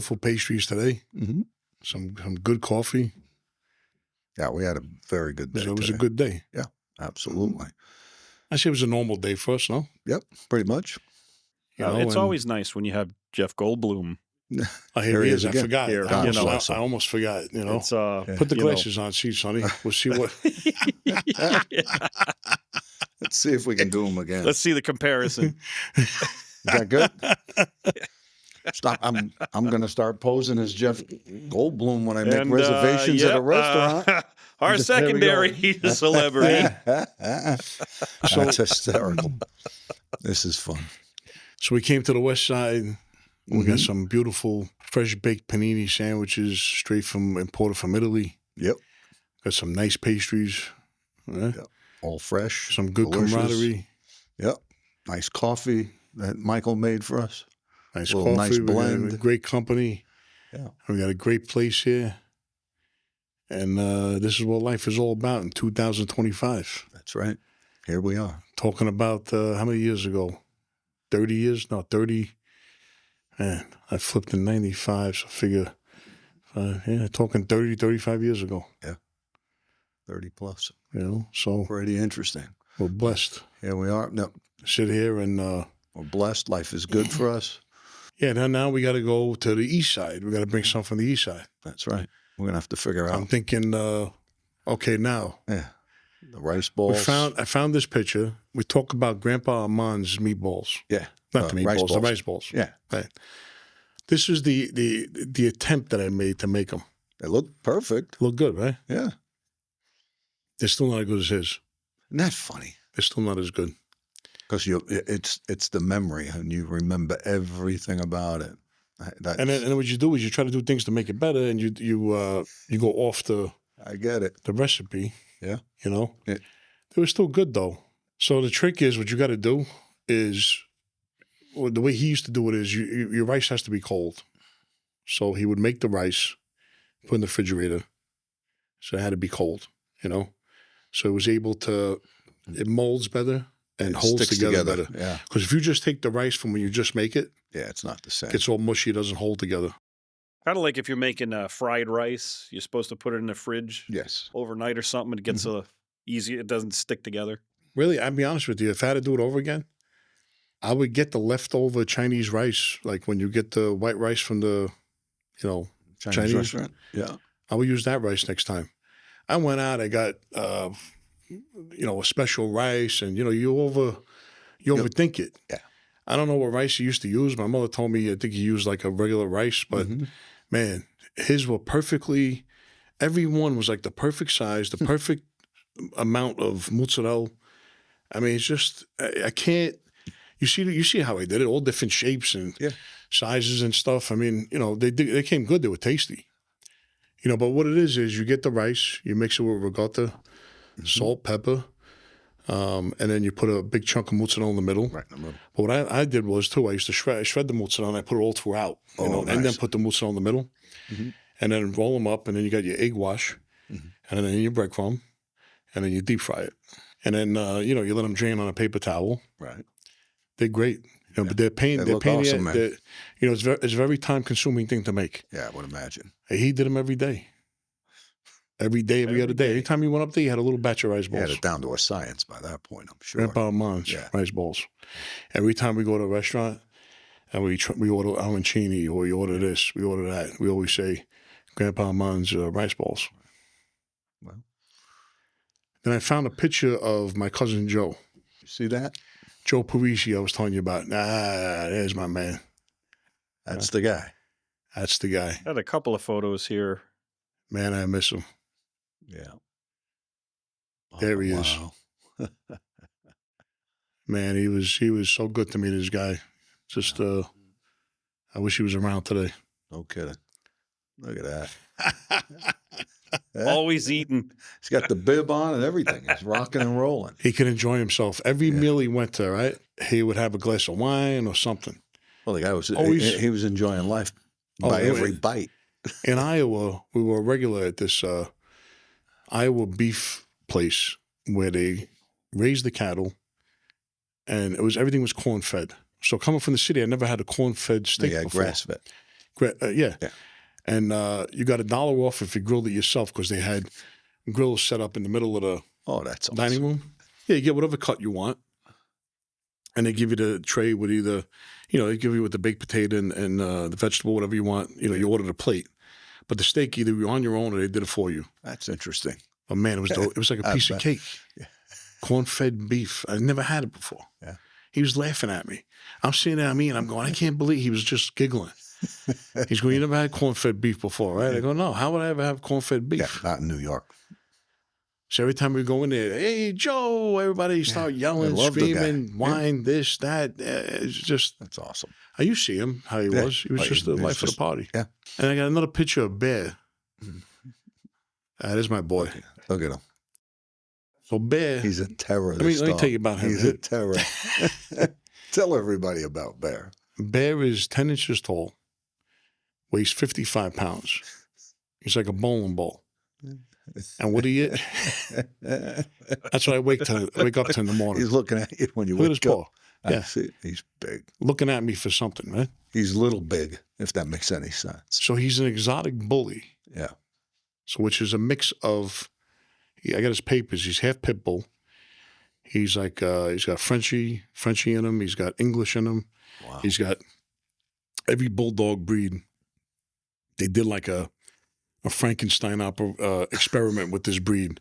beautiful pastries today. Mm-hmm. Some good coffee. Yeah, we had a very good day. It was today. a good day. Yeah, absolutely. I say it was a normal day for us, no? Yep, pretty much. You know, it's and- always nice when you have Jeff Goldblum. Oh, Here he is I again. forgot. Here, I, you almost, know. I almost forgot. You know, It's put the you know. glasses on, see, Sonny. We'll see what. Let's see if we can do them again. Let's see the comparison. Is that good? Stop! I'm going to start posing as Jeff Goldblum when I make And, reservations at a restaurant. Our secondary celebrity. That's hysterical. This is fun. So we came to the west side. We got Mhm. some beautiful fresh baked panini sandwiches straight from imported from Italy. Yep. Got some nice pastries. Yep. All fresh. Some good delicious. camaraderie. Yep. Nice coffee that Michael made for us. Nice Little coffee. nice We got blend. a great company. Yeah. We got a great place here. And this is what life is all about in 2025. That's right. Here we are. Talking about how many years ago? 30 years? No, 30. Man, I flipped in 95, so figure, talking 30, 35 years ago. 30 plus. You know, so Pretty interesting. we're blessed. Here we are. No, Sit here and, we're blessed. Life is good for us. yeah, now we got to go to the east side. We got to bring something from the east side. That's right. We're going to have to figure I'm out. thinking, okay, now. Yeah. The rice balls. I found this picture. We talk about Grandpa Armand's meatballs. Yeah. Not the rice meatballs, the balls. rice balls. Yeah. Right. This is the attempt that I made to make them. They look perfect. Look good, right? Yeah. They're still not as good as his. Isn't that funny? They're still not as good. Because it's the memory and you remember everything about it. And then what you do is you try to do things to make it better, and you go off the I get it. recipe. Yeah. You know? Yeah. They were still good, though. So the trick is, what you got to do is, well, the way he used to do it is your rice has to be cold. So he would make the rice, put in the refrigerator. So it had to be cold, you know? So it was able to, it molds better and It holds sticks together better. Yeah. Because if you just take the rice from when you just make it, Yeah, it's not the same. it gets all mushy, it doesn't hold together. Kind of like if you're making fried rice, you're supposed to put it in the fridge Yes. overnight or something. It gets easy. It doesn't stick together. Really, I'll be honest with you. If I had to do it over again, I would get the leftover Chinese rice, like when you get the white rice from the, Chinese restaurant? Yeah. I would use that rice next time. I went out, I got, a special rice, and, you overthink it. Yeah. I don't know what rice he used to use. My mother told me, I think he used like a regular rice, but man, his were perfectly, every one was like the perfect size, the perfect amount of mozzarella. I mean, it's just, I can't, you see how he did it, all different shapes and sizes and stuff. I mean, they came good, they were tasty. But what it is you get the rice, you mix it with ricotta, salt, pepper, and then you put a big chunk of mozzarella in the middle. Right in the middle. But what I did was, too, I used to shred the mozzarella, and I put it all throughout, nice. and then put the mozzarella in the middle, and then roll them up, and then you got your egg wash, and then your breadcrumb, and then you deep fry it. And then, you let them drain on a paper towel. Right. They're great. But they're pain. They They're look pain. awesome, man. It's a very time-consuming thing to make. Yeah, I would imagine. He did them every day. Every day, every other day. Anytime you went up there, you had a little batch of rice He balls. had it down to a science by that point, I'm sure. Grandpa Armand's rice balls. Every time we go to a restaurant and we order arancini or we order this, we order that, we always say Grandpa Armand's rice balls. Well. Then I found a picture of my cousin Joe. You see that? Joe Parisi, I was telling you about. There's my man. That's the guy. That's the guy. I had a couple of photos here. Man, I miss him. Yeah. There he is. Man, he was so good to me, this guy. Just, I wish he was around today. No kidding. Look at that. Always eating. He's got the bib on and everything. He's rocking and rolling. He could enjoy himself. Every meal he went to, right? He would have a glass of wine or something. Well, the guy was Always- he was enjoying life by every bite. In Iowa, we were regular at this Iowa beef place where they raised the cattle, and everything was corn fed. So coming from the city, I never had a corn fed steak Yeah, before. grass fed. Yeah. Yeah. And you got $1 off if you grilled it yourself because they had grills set up in the middle of the Oh, that's awesome. dining room. Yeah, you get whatever cut you want. And they give you the tray with either, they give you with the baked potato and the vegetable, whatever you want. You order the plate. But the steak, either you're on your own or they did it for you. That's interesting. But man, it was like a piece of cake. Yeah. Corn-fed beef. I never had it before. Yeah. He was laughing at me. I'm sitting there, and I'm going, I can't believe he was just giggling. He's going, you never had corn-fed beef before, right? I go, no, how would I ever have corn-fed beef? Yeah, not in New York. So every time we go in there, hey, Joe, everybody start yelling, screaming, whine, this, that. It's just. That's awesome. You see him, how he was. He was just the life of the party. Yeah. And I got another picture of Bear. That is my boy. Look at him. So Bear. He's a terror. Let me tell you about him. He's a terror. Tell everybody about Bear. Bear is 10 inches tall, weighs 55 pounds. He's like a bowling ball. And what he is, that's what I wake up to in the morning. He's looking at you when you Look at wake his up. paw. I Yeah. see. He's big. Looking at me for something, right? He's little big, if that makes any sense. So he's an exotic bully. Yeah. So which is a mix of, I got his papers. He's half pit bull. He's like, he's got Frenchie in him. He's got English in him. Wow. He's got every bulldog breed. They did like a Frankenstein experiment with this breed.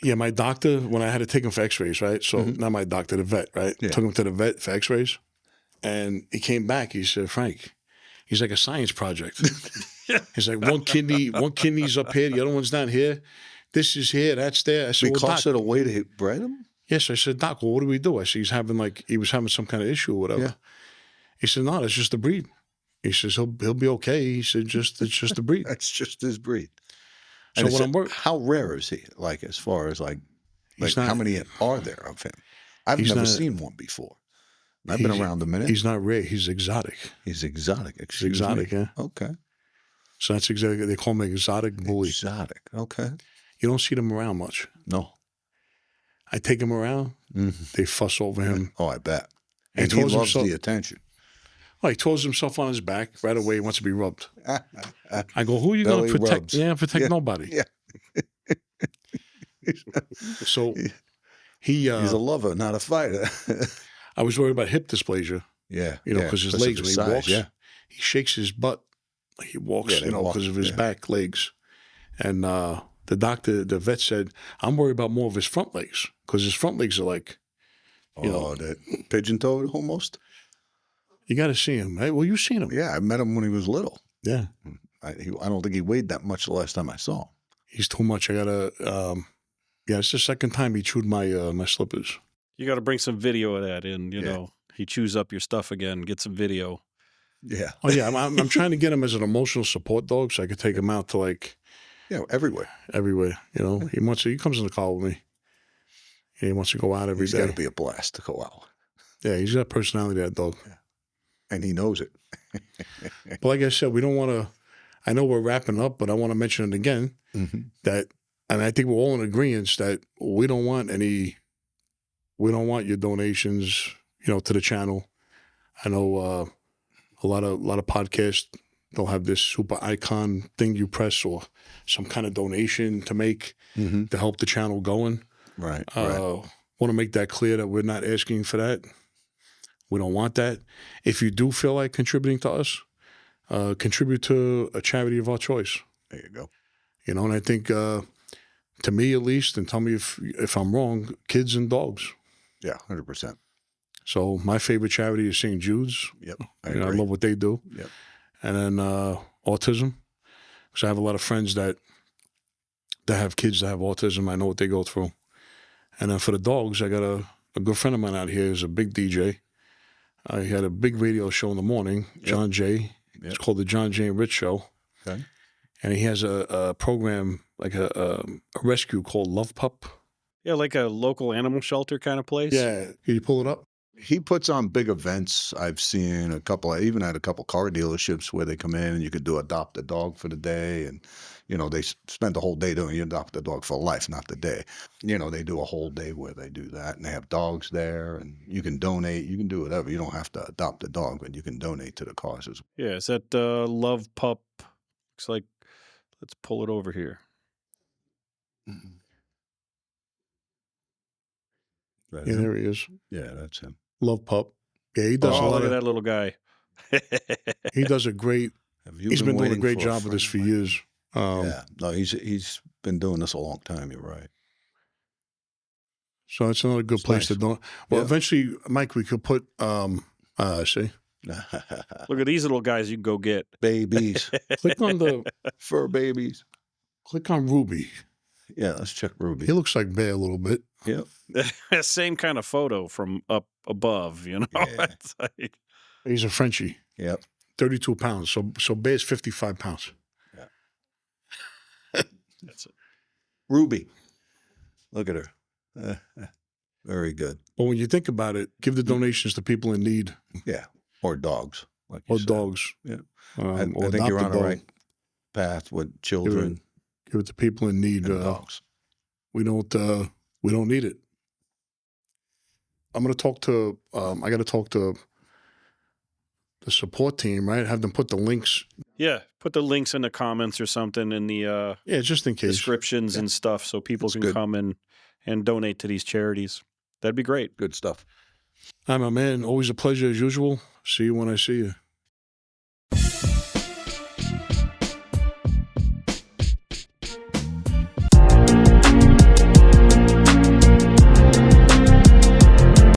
Yeah, my doctor, when I had to take him for x-rays, right? So not my doctor, the vet, right? Yeah. Took him to the vet for x-rays. And he came back. He said, Frank, he's like a science project. He's like, one kidney's up here, the other one's down here. This is here, that's there. I said, Because of the way they bred him? Yes, I said, Doc, well, what do we do? I said, he was having some kind of issue or whatever. Yeah. He said, no, that's just the breed. He says, he'll be okay. He said, it's just the breed. That's just his breed. So And when I'm working, how rare is he? Like, as far as like He's how not- many are there of him? I've he's never not- seen one before. I've been around a minute. he's not rare. He's exotic. He's exotic. He's Excuse exotic, me. yeah. Okay. So that's exactly, they call him an exotic bully. Exotic. Okay. You don't see them around much. No. I take him around, they fuss over him. Oh, I bet. He And he told loves himself- the attention. Oh, he throws himself on his back right away. He wants to be rubbed. I go, who are you going Belly to protect? rubs. Yeah, protect Yeah. nobody. Yeah. So He's a lover, not a fighter. I was worried about hip dysplasia, Yeah. because his of legs, when his he size, walks, yeah. he shakes his butt. He walks, Yeah, they walk, because of his yeah. back legs. And the vet said, I'm worried about more of his front legs because his front legs are like, that pigeon-toed almost? you got to see him. Hey, well, you've seen him. Yeah, I met him when he was little. Yeah. I don't think he weighed that much the last time I saw him. He's too much. I got to, it's the second time he chewed my my slippers. You got to bring some video of that in. You know, he chews up your stuff again. Get some video. Yeah. Oh, yeah. I'm trying to get him as an emotional support dog so I could take him out to like Yeah, everywhere. everywhere. He comes in the car with me. And he wants to go out every He's day. got to be a blast to go out. Yeah, he's got personality, that dog. And he knows it. But like I said, we don't want to, I know we're wrapping up, but I want to mention it again that, and I think we're all in agreement that we don't want your donations, to the channel. I know a lot of podcasts, they'll have this super icon thing you press or some kind of donation to make to help the channel going. Right. Want to make that clear that we're not asking for that. We don't want that. If you do feel like contributing to us, contribute to a charity of our choice. There you go. And I think, to me at least, and tell me if I'm wrong, kids and dogs. Yeah, 100%. So my favorite charity is St. Jude's. Yep. I agree. love what they do. Yep. And then autism. Because I have a lot of friends that have kids that have autism. I know what they go through. And then for the dogs, I got a good friend of mine out here who's a big DJ. He had a big radio show in the morning, John Jay. It's called the John Jay and Rich Show. Okay. And he has a program, like a rescue called Lovepup. Yeah, like a local animal shelter kind of place. Yeah. Can you pull it up? He puts on big events. I've seen even at a couple car dealerships where they come in and you could do adopt a dog for the day. And, they spend the whole day doing you adopt a dog for life, not the day. They do a whole day where they do that and they have dogs there and you can donate. You can do whatever. You don't have to adopt a dog, but you can donate to the causes. Yeah, is that Lovepup? Looks like, let's pull it over here. Right, Yeah, there he is. yeah, that's him. Lovepup. Yeah, he does a Oh, lot look at of. that little guy. He does a great. He's been doing a great job with this for years. Yeah, no, he's been doing this a long time. You're right. So it's another good It's place nice. to do. Well, Yeah. eventually, Mike, we could put. See, Look at these little guys you can go get. Babies, click on the. fur babies. Click on Ruby. Yeah, let's check Ruby. He looks like Bear a little bit. Yep. Same kind of photo from up above, Yeah. It's like- He's a Frenchie. Yep. 32 pounds. So Bear's 55 pounds. that's it. Ruby. Look at her. Very good. But when you think about it, give the donations to people in need Yeah. Or dogs. Like you or said. dogs. Yeah. Or I think adopt you're a on the dog. right path with children Give it to people in need. and dogs. We don't need it. I'm gonna talk to. I got to talk to the support team, right? Have them put the links. Yeah, put the links in the comments or something in the Yeah, just in case. descriptions and stuff so people That's can good. come and donate to these charities. That'd be great. Good stuff. Hi, my man. Always a pleasure as usual. See you when I see you.